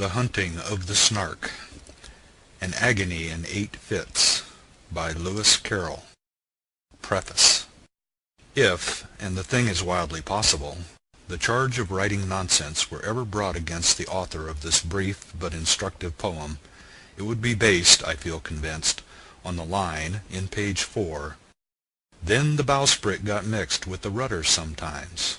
The Hunting of the Snark. An Agony in 8 Fits, by Lewis Carroll. Preface. If, and the thing is wildly possible, the charge of writing nonsense were ever brought against the author of this brief but instructive poem, it would be based, I feel convinced, on the line, in page 4, "Then the bowsprit got mixed with the rudder sometimes."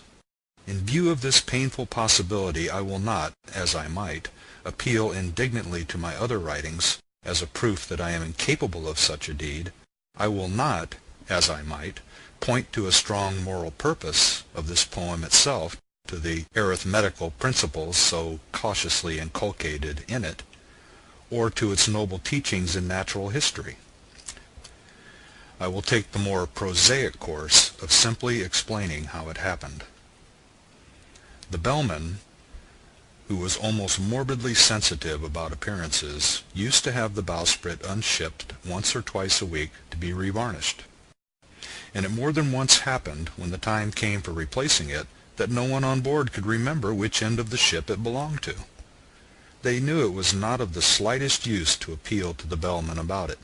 In view of this painful possibility I will not, as I might, appeal indignantly to my other writings as a proof that I am incapable of such a deed. I will not, as I might, point to a strong moral purpose of this poem itself, to the arithmetical principles so cautiously inculcated in it, or to its noble teachings in natural history. I will take the more prosaic course of simply explaining how it happened. The bellman, who was almost morbidly sensitive about appearances, used to have the bowsprit unshipped once or twice a week to be revarnished. And it more than once happened, when the time came for replacing it, that no one on board could remember which end of the ship it belonged to. They knew it was not of the slightest use to appeal to the bellman about it.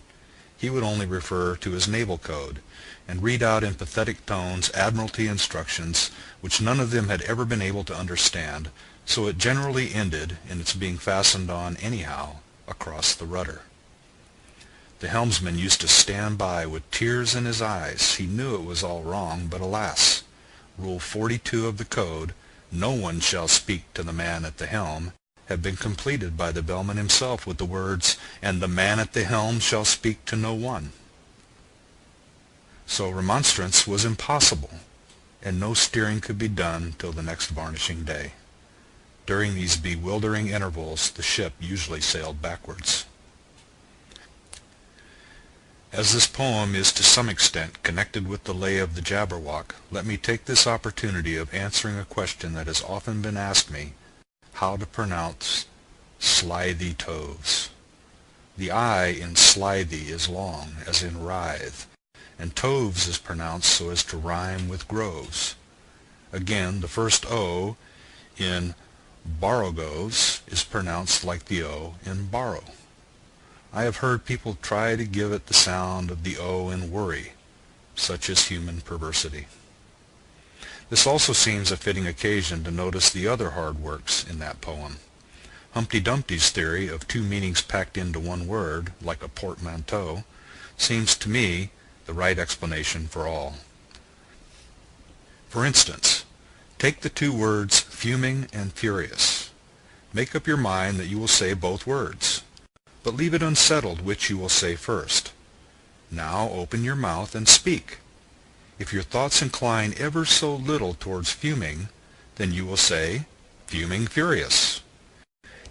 He would only refer to his naval code, and read out in pathetic tones admiralty instructions which none of them had ever been able to understand, so it generally ended in its being fastened on anyhow across the rudder. The helmsman used to stand by with tears in his eyes. He knew it was all wrong, but alas! Rule 42 of the code, "No one shall speak to the man at the helm," had been completed by the bellman himself with the words, "And the man at the helm shall speak to no one." So remonstrance was impossible, and no steering could be done till the next varnishing day. During these bewildering intervals the ship usually sailed backwards. As this poem is to some extent connected with the lay of the Jabberwock, let me take this opportunity of answering a question that has often been asked me: how to pronounce slithy toves. The I in slithy is long, as in writhe, and toves is pronounced so as to rhyme with groves. Again, the first O in borogoves is pronounced like the O in borrow. I have heard people try to give it the sound of the O in worry. Such is human perversity. This also seems a fitting occasion to notice the other hard works in that poem. Humpty Dumpty's theory of 2 meanings packed into one word, like a portmanteau, seems to me the right explanation for all. For instance, take the 2 words fuming and furious. Make up your mind that you will say both words, but leave it unsettled which you will say first. Now open your mouth and speak. If your thoughts incline ever so little towards fuming, then you will say fuming furious.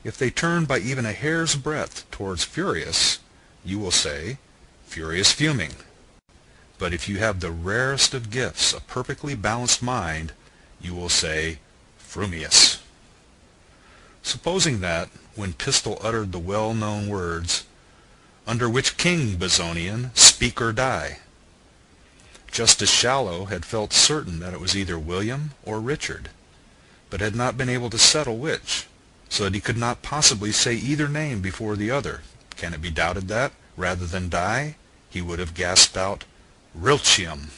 If they turn by even a hair's breadth towards furious, you will say furious fuming. But if you have the rarest of gifts, a perfectly balanced mind, you will say frumious. Supposing that, when Pistol uttered the well-known words, "Under which king, Bezonian, speak or die," Justice Shallow had felt certain that it was either William or Richard, but had not been able to settle which, so that he could not possibly say either name before the other, can it be doubted that, rather than die, he would have gasped out, "Rilchium"?